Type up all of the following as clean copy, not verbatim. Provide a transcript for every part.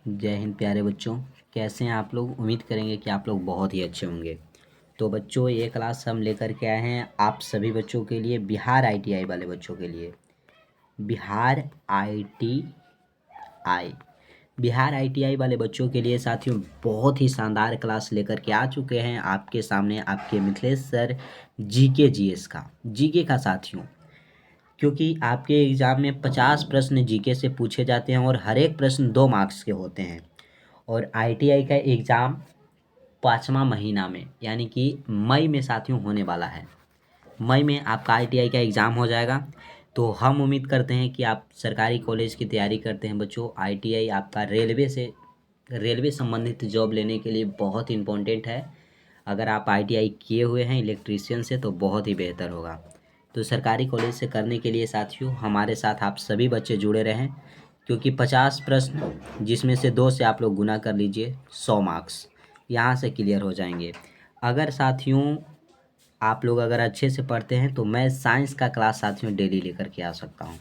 जय हिंद प्यारे बच्चों। कैसे हैं आप लोग? उम्मीद करेंगे कि आप लोग बहुत ही अच्छे होंगे। तो बच्चों, ये क्लास हम लेकर के आए हैं आप सभी बच्चों के लिए, बिहार आईटीआई वाले बच्चों के लिए। बिहार आईटीआई बिहार आईटीआई वाले बच्चों के लिए साथियों बहुत ही शानदार क्लास लेकर के आ चुके हैं आपके सामने आपके मिथिलेश सर। जीके जीएस का जीके का साथियों, क्योंकि आपके एग्ज़ाम में 50 प्रश्न जीके से पूछे जाते हैं और हर एक प्रश्न 2 मार्क्स के होते हैं। और आईटीआई का एग्ज़ाम 5वां महीना में यानी कि मई में साथियों होने वाला है। मई में आपका आईटीआई का एग्ज़ाम हो जाएगा। तो हम उम्मीद करते हैं कि आप सरकारी कॉलेज की तैयारी करते हैं बच्चों। आईटीआई आपका रेलवे संबंधित जॉब लेने के लिए बहुत इम्पोर्टेंट है। अगर आप आईटीआई किए हुए हैं इलेक्ट्रीशियन से तो बहुत ही बेहतर होगा। तो सरकारी कॉलेज से करने के लिए साथियों हमारे साथ आप सभी बच्चे जुड़े रहें, क्योंकि 50 प्रश्न जिसमें से 2 से आप लोग गुना कर लीजिए, 100 मार्क्स यहाँ से क्लियर हो जाएंगे। अगर साथियों आप लोग अगर अच्छे से पढ़ते हैं तो मैं साइंस का क्लास साथियों डेली लेकर के आ सकता हूँ।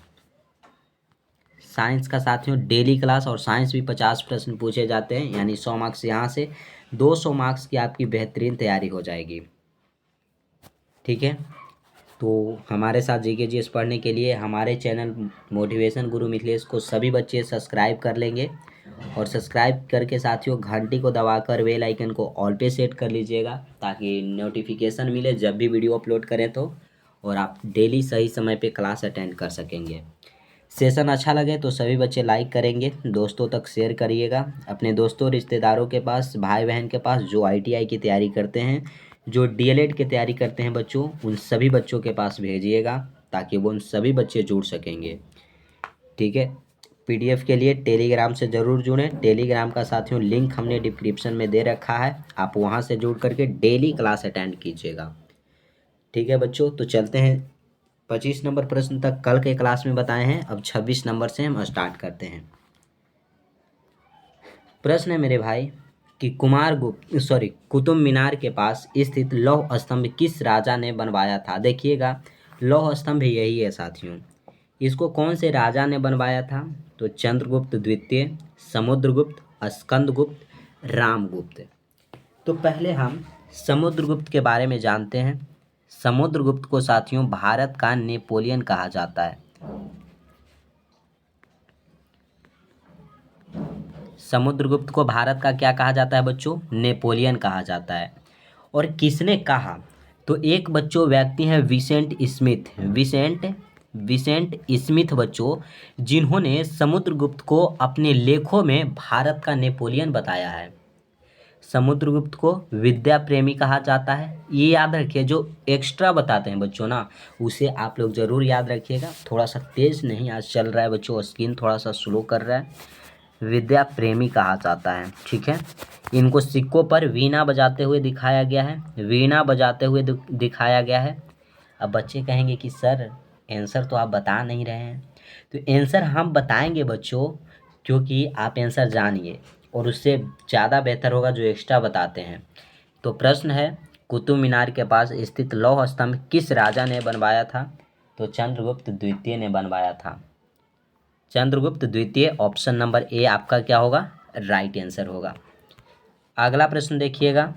साइंस का साथियों डेली क्लास, और साइंस भी 50 प्रश्न पूछे जाते हैं, यानी 100 मार्क्स यहाँ से 200 मार्क्स की आपकी बेहतरीन तैयारी हो जाएगी। ठीक है, तो हमारे साथ जीके जीएस पढ़ने के लिए हमारे चैनल मोटिवेशन गुरु मिथिलेश को सभी बच्चे सब्सक्राइब कर लेंगे। और सब्सक्राइब करके साथियों घंटी को दबाकर बेल आइकन को ऑल पे सेट कर लीजिएगा, ताकि नोटिफिकेशन मिले जब भी वीडियो अपलोड करें तो, और आप डेली सही समय पे क्लास अटेंड कर सकेंगे। सेशन अच्छा लगे तो सभी बच्चे लाइक करेंगे, दोस्तों तक शेयर करिएगा, अपने दोस्तों रिश्तेदारों के पास, भाई बहन के पास जो आईटीआई की तैयारी करते हैं, जो डीएलएड की तैयारी करते हैं बच्चों, उन सभी बच्चों के पास भेजिएगा ताकि वो उन सभी बच्चे जुड़ सकेंगे। ठीक है, पीडीएफ के लिए टेलीग्राम से ज़रूर जुड़ें। टेलीग्राम का साथियों लिंक हमने डिस्क्रिप्शन में दे रखा है, आप वहाँ से जुड़ करके डेली क्लास अटेंड कीजिएगा। ठीक है बच्चों, तो चलते हैं। 25 नंबर प्रश्न तक कल के क्लास में बताए हैं, अब 26 नंबर से हम स्टार्ट करते हैं। प्रश्न है मेरे भाई कि कुतुब मीनार के पास स्थित लौह स्तंभ किस राजा ने बनवाया था? देखिएगा, लौह स्तंभ यही है साथियों। इसको कौन से राजा ने बनवाया था? तो चंद्रगुप्त द्वितीय, समुद्रगुप्त, स्कंदगुप्त, रामगुप्त। तो पहले हम समुद्रगुप्त के बारे में जानते हैं। समुद्रगुप्त को साथियों भारत का नेपोलियन कहा जाता है। समुद्रगुप्त को भारत का क्या कहा जाता है बच्चों? नेपोलियन कहा जाता है। और किसने कहा? तो एक बच्चों व्यक्ति हैं विसेंट स्मिथ बच्चों, जिन्होंने समुद्रगुप्त को अपने लेखों में भारत का नेपोलियन बताया है। समुद्रगुप्त को विद्या प्रेमी कहा जाता है। ये याद रखिए, जो एक्स्ट्रा बताते हैं बच्चों ना, उसे आप लोग ज़रूर याद रखिएगा। थोड़ा सा तेज नहीं आज चल रहा है बच्चों, स्क्रीन थोड़ा सा स्लो कर रहा है। विद्या प्रेमी कहा जाता है। ठीक है, इनको सिक्कों पर वीणा बजाते हुए दिखाया गया है, दिखाया गया है। अब बच्चे कहेंगे कि सर आंसर तो आप बता नहीं रहे हैं। तो आंसर हम बताएंगे बच्चों, क्योंकि आप आंसर जानिए, और उससे ज़्यादा बेहतर होगा जो एक्स्ट्रा बताते हैं। तो प्रश्न है, कुतुब मीनार के पास स्थित लौह स्तंभ किस राजा ने बनवाया था? तो चंद्रगुप्त द्वितीय ने बनवाया था। चंद्रगुप्त द्वितीय, ऑप्शन नंबर ए आपका क्या होगा? राइट आंसर होगा। अगला प्रश्न देखिएगा,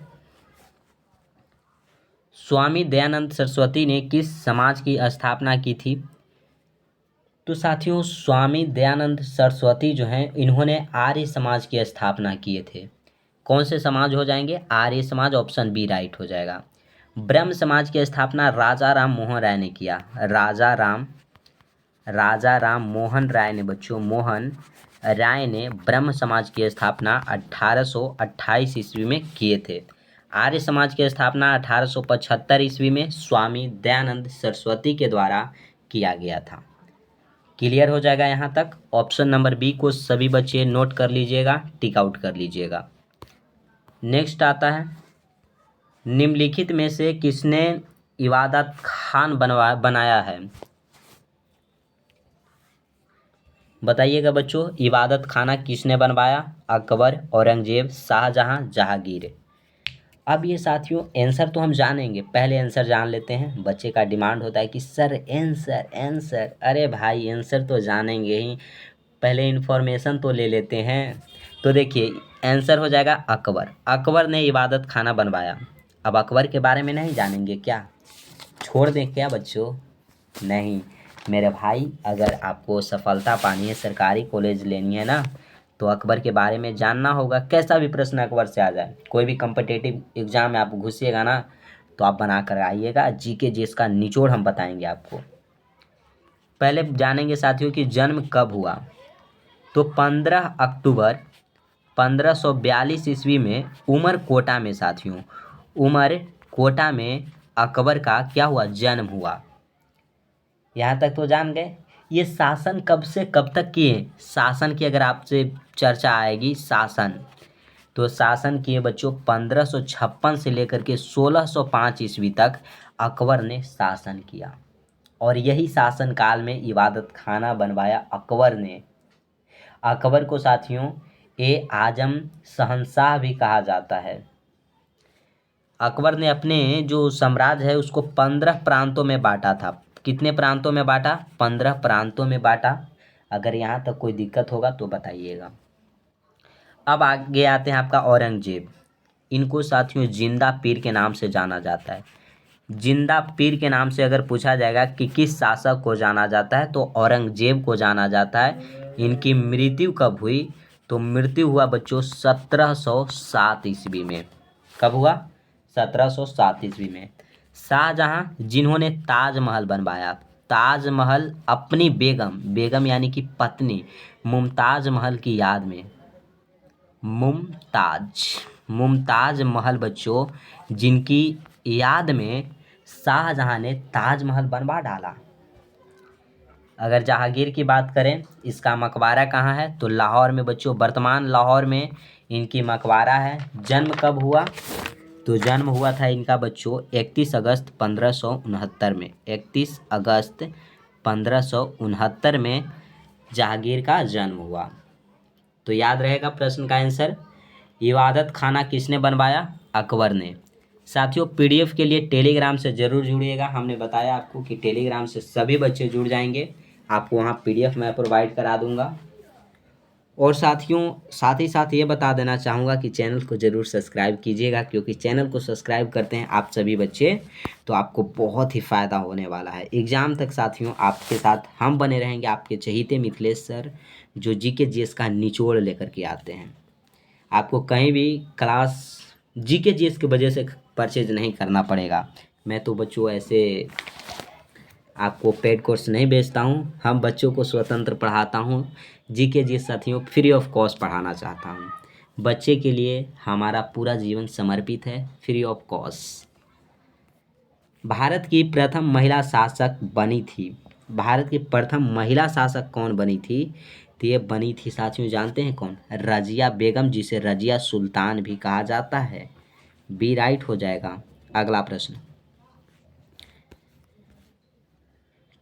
स्वामी दयानंद सरस्वती ने किस समाज की स्थापना की थी? तो साथियों स्वामी दयानंद सरस्वती जो हैं, इन्होंने आर्य समाज की स्थापना किए थे। कौन से समाज हो जाएंगे? Arya Samaj, option B right हो जाएगा। ब्रह्म समाज की स्थापना राजा राम मोहन राय ने किया। राजा राम मोहन राय ने बच्चों, मोहन राय ने ब्रह्म समाज की स्थापना 1828 ईस्वी में किए थे। आर्य समाज की स्थापना 1875 ईस्वी में स्वामी दयानंद सरस्वती के द्वारा किया गया था। क्लियर हो जाएगा यहाँ तक। ऑप्शन नंबर बी को सभी बच्चे नोट कर लीजिएगा, टिक आउट कर लीजिएगा। नेक्स्ट आता है, निम्नलिखित में से किसने इबादत खान बनाया है? बताइएगा बच्चों, इबादत खाना किसने बनवाया? अकबर, औरंगजेब, शाहजहां, जहांगीर। अब ये साथियों आंसर तो हम जानेंगे, पहले आंसर जान लेते हैं। बच्चे का डिमांड होता है कि सर आंसर। अरे भाई आंसर तो जानेंगे ही, पहले इन्फॉर्मेशन तो ले लेते हैं। तो देखिए आंसर हो जाएगा अकबर। अकबर ने इबादत खाना बनवाया। अब अकबर के बारे में नहीं जानेंगे क्या, छोड़ दें क्या बच्चों? नहीं मेरे भाई, अगर आपको सफलता पानी है, सरकारी कॉलेज लेनी है ना, तो अकबर के बारे में जानना होगा। कैसा भी प्रश्न अकबर से आ जाए, कोई भी कम्पिटिटिव एग्जाम में आप घुसिएगा ना, तो आप बना कर आइएगा। जीके जिसका निचोड़ हम बताएंगे आपको। पहले जानेंगे साथियों कि जन्म कब हुआ। तो 15 अक्टूबर 1542 ईस्वी में उमरकोटा में साथियों, उमरकोटा में अकबर का क्या हुआ, जन्म हुआ। यहाँ तक तो जान गए। ये शासन कब से कब तक किए, शासन की अगर आपसे चर्चा आएगी, शासन तो शासन किए बच्चों 1556 से लेकर के 1605 ईस्वी तक अकबर ने शासन किया। और यही शासन काल में इबादत खाना बनवाया अकबर ने। अकबर को साथियों ए आजम शहंशाह भी कहा जाता है। अकबर ने अपने जो साम्राज्य है उसको 15 प्रांतों में बांटा था। कितने प्रांतों में बांटा, 15 प्रांतों में बांटा। अगर यहाँ तक कोई दिक्कत होगा तो बताइएगा। अब आगे आते हैं आपका औरंगजेब। इनको साथियों जिंदा पीर के नाम से जाना जाता है। जिंदा पीर के नाम से अगर पूछा जाएगा कि किस शासक को जाना जाता है, तो औरंगजेब को जाना जाता है। इनकी मृत्यु कब हुई, तो मृत्यु हुआ बच्चों 1707 ईस्वी में। कब हुआ, 1707 ईस्वी में। शाहजहां जिन्होंने ताजमहल बनवाया, ताजमहल अपनी बेगम, बेगम यानी कि पत्नी मुमताज महल की याद में, मुमताज, मुमताज महल बच्चों जिनकी याद में शाहजहां ने ताजमहल बनवा डाला। अगर जहांगीर की बात करें, इसका मकबरा कहाँ है, तो लाहौर में बच्चों, वर्तमान लाहौर में इनकी मकबरा है। जन्म कब हुआ, तो जन्म हुआ था इनका बच्चों 31 अगस्त 1569 में। 31 अगस्त 1569 में जहांगीर का जन्म हुआ। तो याद रहेगा प्रश्न का आंसर, इबादत खाना किसने बनवाया, अकबर ने। साथियों पीडीएफ के लिए टेलीग्राम से ज़रूर जुड़िएगा। हमने बताया आपको कि टेलीग्राम से सभी बच्चे जुड़ जाएंगे, आपको वहाँ पीडीएफ मैं प्रोवाइड करा दूंगा। और साथियों साथ ही साथ ये बता देना चाहूँगा कि चैनल को ज़रूर सब्सक्राइब कीजिएगा, क्योंकि चैनल को सब्सक्राइब करते हैं आप सभी बच्चे तो आपको बहुत ही फ़ायदा होने वाला है। एग्ज़ाम तक साथियों आपके साथ हम बने रहेंगे, आपके चहीते मिथिलेश सर, जो जीके जीएस का निचोड़ लेकर के आते हैं। आपको कहीं भी क्लास जीके जीएस की वजह से परचेज नहीं करना पड़ेगा। मैं तो बच्चों ऐसे आपको पेड कोर्स नहीं बेचता हूँ, हम बच्चों को स्वतंत्र पढ़ाता हूँ। जीके जीएस साथियों फ्री ऑफ कॉस्ट पढ़ाना चाहता हूँ। बच्चे के लिए हमारा पूरा जीवन समर्पित है, फ्री ऑफ कॉस्ट। भारत की प्रथम महिला शासक बनी थी, भारत की प्रथम महिला शासक कौन बनी थी, तो ये बनी थी साथियों जानते हैं कौन, रजिया बेगम, जिसे रजिया सुल्तान भी कहा जाता है। बी राइट हो जाएगा। अगला प्रश्न,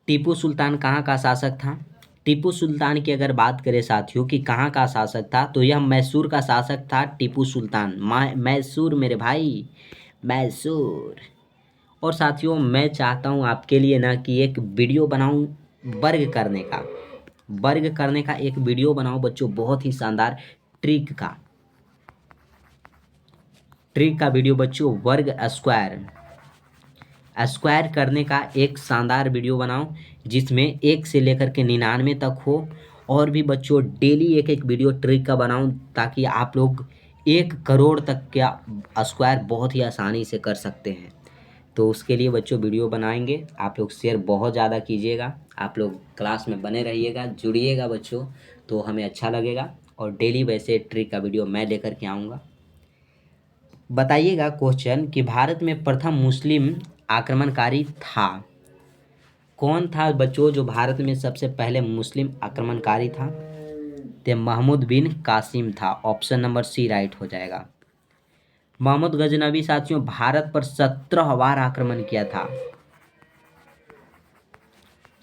टीपू सुल्तान कहाँ का शासक था। टीपू सुल्तान की अगर बात करें साथियों कि कहाँ का शासक था, तो यह मैसूर का शासक था टीपू सुल्तान। मैसूर मेरे भाई, मैसूर। और साथियों मैं चाहता हूँ आपके लिए ना कि एक वीडियो बनाऊँ वर्ग करने का, वर्ग करने का एक वीडियो बनाऊँ बच्चों, बहुत ही शानदार ट्रिक का, ट्रिक का वीडियो बच्चों, वर्ग स्क्वायर, स्क्वायर करने का एक शानदार वीडियो बनाऊं, जिसमें 1 से लेकर के 99 तक हो। और भी बच्चों डेली एक एक वीडियो ट्रिक का बनाऊं, ताकि आप लोग 1 करोड़ तक का स्क्वायर बहुत ही आसानी से कर सकते हैं। तो उसके लिए बच्चों वीडियो बनाएंगे, आप लोग शेयर बहुत ज़्यादा कीजिएगा, आप लोग क्लास में बने रहिएगा, जुड़िएगा बच्चों, तो हमें अच्छा लगेगा। और डेली वैसे ट्रिक का वीडियो मैं लेकर के आऊँगा। बताइएगा क्वेश्चन कि भारत में प्रथम मुस्लिम आक्रमणकारी था, कौन था बच्चों जो भारत में सबसे पहले मुस्लिम आक्रमणकारी था, तो महमूद बिन कासिम था। ऑप्शन नंबर सी राइट हो जाएगा। मोहम्मद गजनबी साथियों भारत पर 17 बार आक्रमण किया था,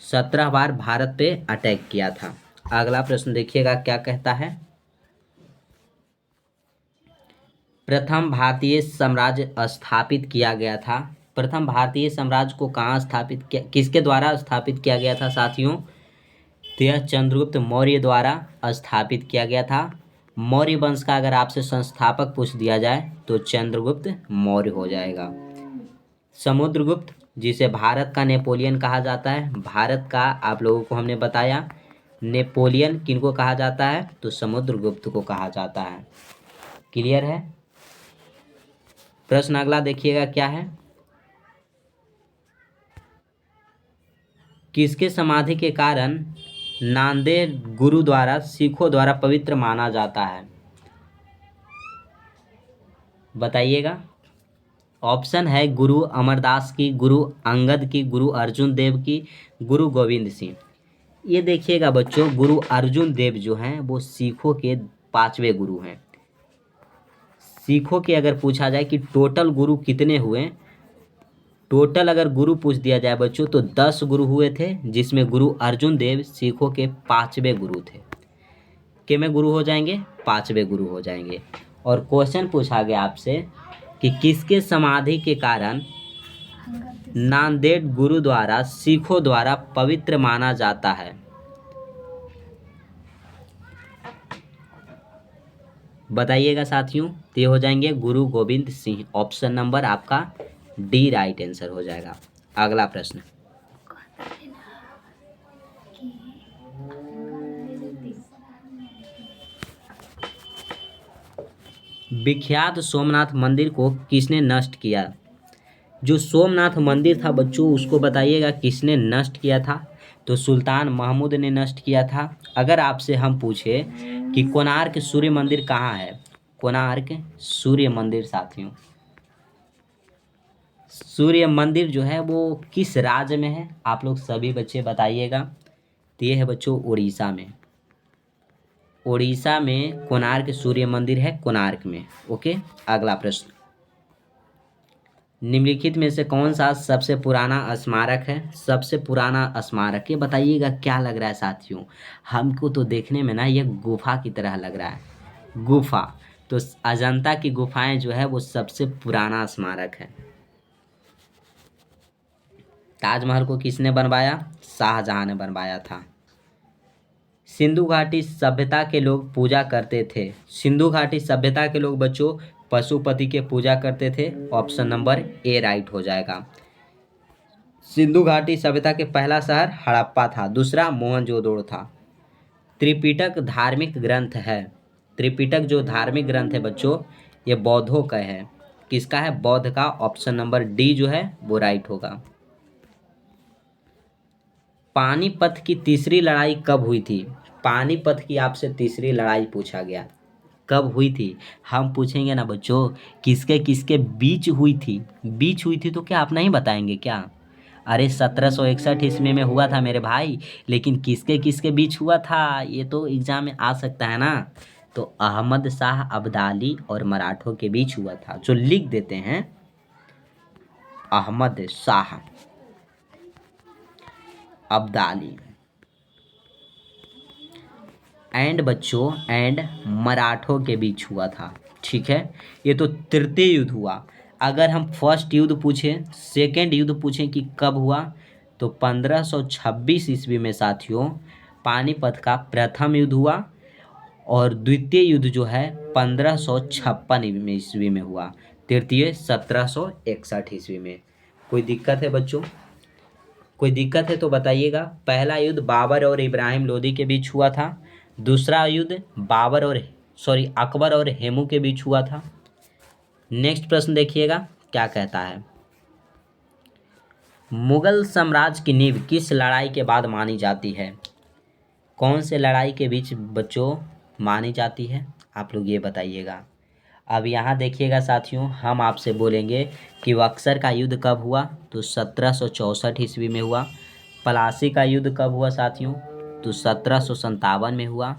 17 बार भारत पे अटैक किया था। अगला प्रश्न देखिएगा क्या कहता है, प्रथम भारतीय साम्राज्य स्थापित किया गया था। प्रथम भारतीय साम्राज्य को कहाँ स्थापित किया, किसके द्वारा स्थापित किया गया था साथियों, तो यह चंद्रगुप्त मौर्य द्वारा स्थापित किया गया था। मौर्य वंश का अगर आपसे संस्थापक पूछ दिया जाए तो चंद्रगुप्त मौर्य हो जाएगा। समुद्रगुप्त, जिसे भारत का नेपोलियन कहा जाता है, भारत का आप लोगों को हमने बताया, नेपोलियन किनको कहा जाता है, तो समुद्रगुप्त को कहा जाता है। क्लियर है। प्रश्न अगला देखिएगा क्या है। किसके समाधि के कारण नांदेड़ गुरुद्वारा सिखों द्वारा पवित्र माना जाता है, बताइएगा। ऑप्शन है गुरु अमरदास की, गुरु अंगद की, गुरु अर्जुन देव की, गुरु गोविंद सिंह। ये देखिएगा बच्चों, गुरु अर्जुन देव जो हैं वो सिखों के 5वें गुरु हैं। सिखों के अगर पूछा जाए कि टोटल गुरु कितने हुए, टोटल अगर गुरु पूछ दिया जाए बच्चों तो 10 गुरु हुए थे, जिसमें गुरु अर्जुन देव सिखों के 5वें गुरु थे। कितने गुरु हो जाएंगे, 5वें गुरु हो जाएंगे। और क्वेश्चन पूछा गया आपसे कि किसके समाधि के कारण नांदेड़ गुरुद्वारा सिखों द्वारा पवित्र माना जाता है, बताइएगा साथियों। तो ये हो जाएंगे गुरु गोविंद सिंह। ऑप्शन नंबर आपका डी राइट आंसर हो जाएगा। अगला प्रश्न, विख्यात सोमनाथ मंदिर को किसने नष्ट किया। जो सोमनाथ मंदिर था बच्चों उसको बताइएगा किसने नष्ट किया था, तो सुल्तान महमूद ने नष्ट किया था। अगर आपसे हम पूछे कि कोणार्क सूर्य मंदिर कहाँ है, कोणार्क सूर्य मंदिर साथियों, सूर्य मंदिर जो है वो किस राज्य में है, आप लोग सभी बच्चे बताइएगा। तो ये है बच्चों उड़ीसा में, उड़ीसा में कोणार्क सूर्य मंदिर है, कोणार्क में। ओके। अगला प्रश्न, निम्नलिखित में से कौन सा सबसे पुराना स्मारक है, सबसे पुराना स्मारक, ये बताइएगा क्या लग रहा है साथियों। हमको तो देखने में ना ये गुफा की तरह लग रहा है, गुफा। तो अजंता की गुफाएं जो है वो सबसे पुराना स्मारक है। ताजमहल को किसने बनवाया, शाहजहां ने बनवाया था। सिंधु घाटी सभ्यता के लोग पूजा करते थे, सिंधु घाटी सभ्यता के लोग बच्चों पशुपति के पूजा करते थे। ऑप्शन नंबर ए राइट हो जाएगा। सिंधु घाटी सभ्यता के पहला शहर हड़प्पा था, दूसरा मोहनजोदड़ो था। त्रिपिटक धार्मिक ग्रंथ है, त्रिपिटक जो धार्मिक ग्रंथ है बच्चों ये बौद्धों का है, किसका है, बौद्ध का। ऑप्शन नंबर डी जो है वो राइट होगा। पानीपत की तीसरी लड़ाई कब हुई थी, पानीपत की आपसे तीसरी लड़ाई पूछा गया, कब हुई थी। हम पूछेंगे ना बच्चों किसके किसके बीच हुई थी, बीच हुई थी तो क्या आप नहीं बताएंगे क्या। अरे 1761 ईस्वी में हुआ था मेरे भाई, लेकिन किसके किसके बीच हुआ था ये तो एग्जाम में आ सकता है ना। तो अहमद शाह अब्दाली और मराठों के बीच हुआ था, जो लिख देते हैं अहमद शाह अब्दाली एंड बच्चों एंड मराठों के बीच हुआ था। ठीक है, ये तो तृतीय युद्ध हुआ। अगर हम फर्स्ट युद्ध पूछें, सेकेंड युद्ध पूछें कि कब हुआ, तो 1526 ईस्वी में साथियों पानीपत का प्रथम युद्ध हुआ, और द्वितीय युद्ध जो है 1556 ईस्वी में हुआ, तृतीय 1761 ईस्वी में। कोई दिक्कत है बच्चों, कोई दिक्कत है तो बताइएगा। पहला युद्ध बाबर और इब्राहिम लोदी के बीच हुआ था, दूसरा युद्ध अकबर और हेमू के बीच हुआ था। नेक्स्ट प्रश्न देखिएगा क्या कहता है। मुगल साम्राज्य की नींव किस लड़ाई के बाद मानी जाती है, कौन से लड़ाई के बीच बच्चों मानी जाती है, आप लोग ये बताइएगा। अब यहाँ देखिएगा साथियों, हम आपसे बोलेंगे कि बक्सर का युद्ध कब हुआ, तो 1764 ईस्वी में हुआ। प्लासी का युद्ध कब हुआ साथियों, तो 1757 में हुआ।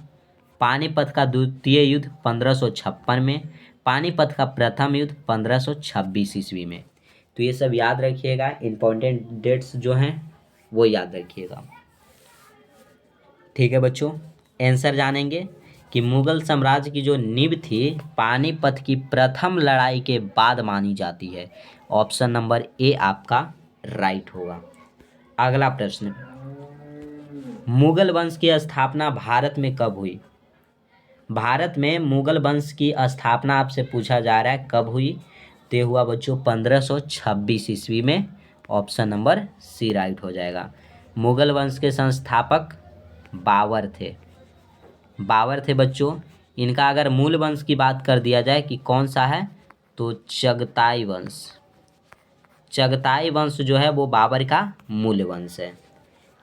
पानीपत का द्वितीय युद्ध 1556 में, पानीपत का प्रथम युद्ध 1526 ईस्वी में। तो ये सब याद रखिएगा, इम्पोर्टेंट डेट्स जो हैं वो याद रखिएगा। ठीक है बच्चों, आंसर जानेंगे कि मुगल साम्राज्य की जो नींव थी पानीपत की प्रथम लड़ाई के बाद मानी जाती है। ऑप्शन नंबर ए आपका राइट होगा। अगला प्रश्न, मुगल वंश की स्थापना भारत में कब हुई, भारत में मुगल वंश की स्थापना आपसे पूछा जा रहा है कब हुई, तो ये हुआ बच्चों 1526 ईस्वी में। ऑप्शन नंबर सी राइट हो जाएगा। मुगल वंश के संस्थापक बाबर थे। बाबर थे बच्चों। इनका अगर मूल वंश की बात कर दिया जाए कि कौन सा है, तो चगताई वंश। चगताई वंश जो है वो बाबर का मूल वंश है।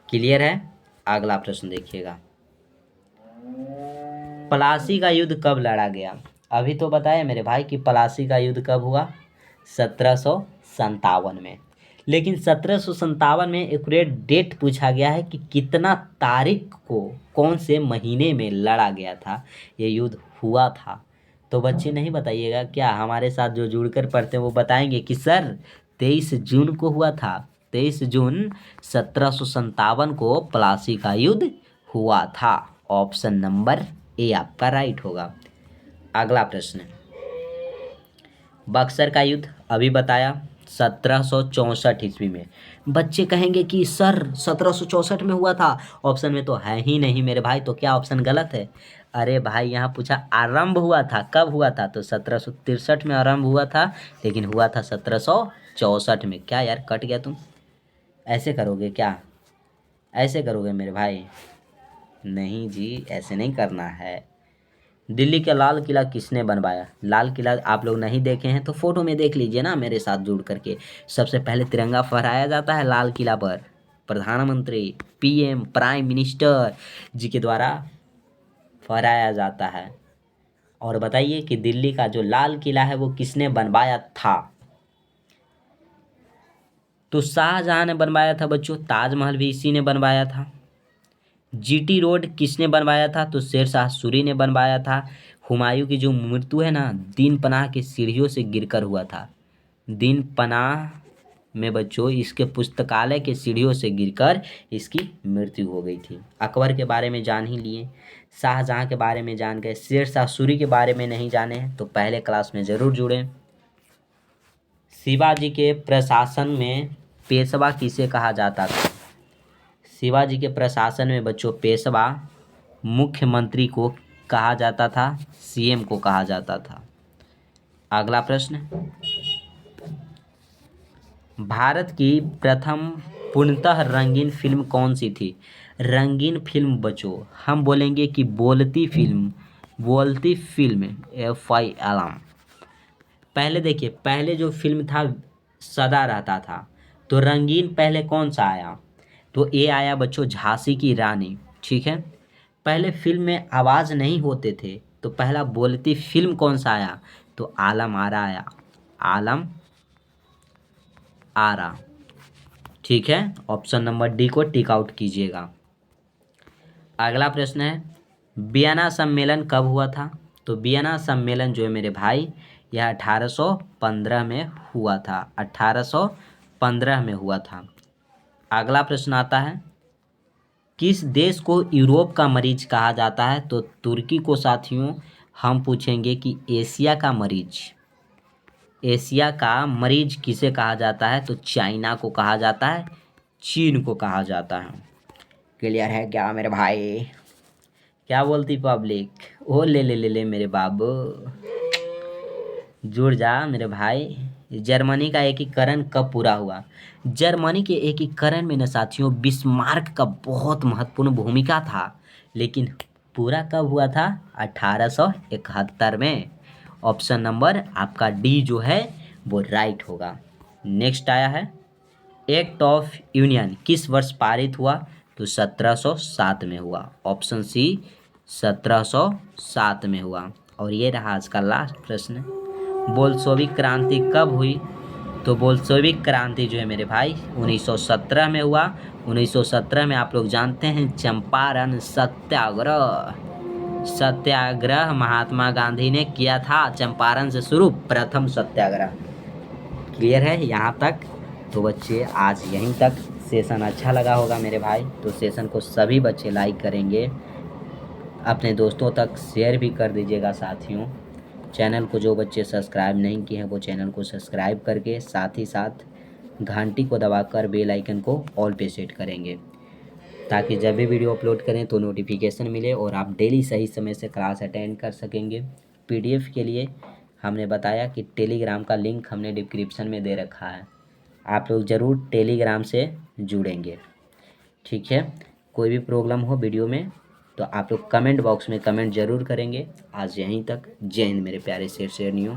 क्लियर है। अगला प्रश्न देखिएगा, प्लासी का युद्ध कब लड़ा गया। अभी तो बताया मेरे भाई कि प्लासी का युद्ध कब हुआ, 1757 में। लेकिन 1757 में एक्यूरेट डेट पूछा गया है कि कितना तारीख को कौन से महीने में लड़ा गया था, ये युद्ध हुआ था। तो बच्चे नहीं बताइएगा क्या, हमारे साथ जो जुड़कर पढ़ते हैं वो बताएंगे कि सर 23 जून को हुआ था। 23 जून 1757 को प्लासी का युद्ध हुआ था। ऑप्शन नंबर ए आपका राइट होगा। अगला प्रश्न, बक्सर का युद्ध अभी बताया 1764 ईस्वी में। बच्चे कहेंगे कि सर 1764 में हुआ था, ऑप्शन में तो है ही नहीं मेरे भाई, तो क्या ऑप्शन गलत है। अरे भाई यहाँ पूछा आरंभ हुआ था, कब हुआ था, तो 1763 में आरंभ हुआ था, लेकिन हुआ था 1764 में। क्या यार कट गया तुम, ऐसे करोगे क्या, ऐसे करोगे मेरे भाई। नहीं जी, ऐसे नहीं करना है। दिल्ली का लाल किला किसने बनवाया। लाल किला आप लोग नहीं देखे हैं तो फोटो में देख लीजिए ना मेरे साथ जुड़ करके। सबसे पहले तिरंगा फहराया जाता है लाल किला पर, प्रधानमंत्री, पीएम, प्राइम मिनिस्टर जी के द्वारा फहराया जाता है। और बताइए कि दिल्ली का जो लाल किला है वो किसने बनवाया था। तो शाहजहां ने बनवाया था बच्चों। ताजमहल भी इसी ने बनवाया था। जीटी रोड किसने बनवाया था, तो शेरशाह सूरी ने बनवाया था। हुमायूं की जो मृत्यु है ना, दीन पनाह की सीढ़ियों से गिरकर हुआ था। दीन पनाह में बच्चों इसके पुस्तकालय के सीढ़ियों से गिरकर इसकी मृत्यु हो गई थी। अकबर के बारे में जान ही लिए, शाहजहां के बारे में जान गए, शेरशाह सूरी के बारे में नहीं जाने हैं तो पहले क्लास में ज़रूर जुड़ें। शिवाजी के प्रशासन में पेशवा किसे कहा जाता था। शिवाजी के प्रशासन में बच्चों पेशवा मुख्यमंत्री को कहा जाता था, सीएम को कहा जाता था। अगला प्रश्न, भारत की प्रथम पूर्णतः रंगीन फिल्म कौन सी थी। रंगीन फिल्म बच्चों हम बोलेंगे कि बोलती फिल्म, बोलती फिल्म FILM। पहले देखिए, पहले जो फिल्म था सदा रहता था, तो रंगीन पहले कौन सा आया, तो ये आया बच्चों झांसी की रानी। ठीक है, पहले फिल्म में आवाज़ नहीं होते थे, तो पहला बोलती फिल्म कौन सा आया, तो आलम आरा आया, आलम आरा। ठीक है, ऑप्शन नंबर डी को टिक आउट कीजिएगा। अगला प्रश्न है, वियना सम्मेलन कब हुआ था। तो वियना सम्मेलन जो है मेरे भाई यह 1815 में हुआ था, 1815 में हुआ था। अगला प्रश्न आता है, किस देश को यूरोप का मरीज कहा जाता है। तो तुर्की को साथियों हम पूछेंगे कि एशिया का मरीज, एशिया का मरीज किसे कहा जाता है, तो चाइना को कहा जाता है, चीन को कहा जाता है। क्लियर है क्या मेरे भाई, क्या बोलती पब्लिक, ओ ले ले ले ले मेरे बाबू, जुड़ जा मेरे भाई। जर्मनी का एकीकरण कब पूरा हुआ। जर्मनी के एकीकरण में न साथियों बिस्मार्क का बहुत महत्वपूर्ण भूमिका था, लेकिन पूरा कब हुआ था, 1871 में। ऑप्शन नंबर आपका डी जो है वो राइट होगा। नेक्स्ट आया है, एक्ट ऑफ यूनियन किस वर्ष पारित हुआ, तो 1707 में हुआ। ऑप्शन सी 1707 में हुआ। और ये रहा आज का लास्ट प्रश्न, बोल्शेविक क्रांति कब हुई। तो बोल्शेविक क्रांति जो है मेरे भाई 1917 में हुआ। 1917 में आप लोग जानते हैं चंपारण सत्याग्रह, सत्याग्रह महात्मा गांधी ने किया था, चंपारण से शुरू प्रथम सत्याग्रह। क्लियर है यहाँ तक। तो बच्चे आज यहीं तक, सेशन अच्छा लगा होगा मेरे भाई, तो सेशन को सभी बच्चे लाइक करेंगे, अपने दोस्तों तक शेयर भी कर दीजिएगा साथियों। चैनल को जो बच्चे सब्सक्राइब नहीं किए हैं वो चैनल को सब्सक्राइब करके साथ ही साथ घंटी को दबाकर बेल आइकन को ऑल पे सेट करेंगे। ताकि जब भी वीडियो अपलोड करें तो नोटिफिकेशन मिले और आप डेली सही समय से क्लास अटेंड कर सकेंगे। पीडीएफ के लिए हमने बताया कि टेलीग्राम का लिंक हमने डिस्क्रिप्शन में दे रखा है, आप लोग ज़रूर टेलीग्राम से जुड़ेंगे। ठीक है, कोई भी प्रॉब्लम हो वीडियो में तो आप लोग कमेंट बॉक्स में कमेंट ज़रूर करेंगे। आज यहीं तक। जय हिंद मेरे प्यारे शेरनियों।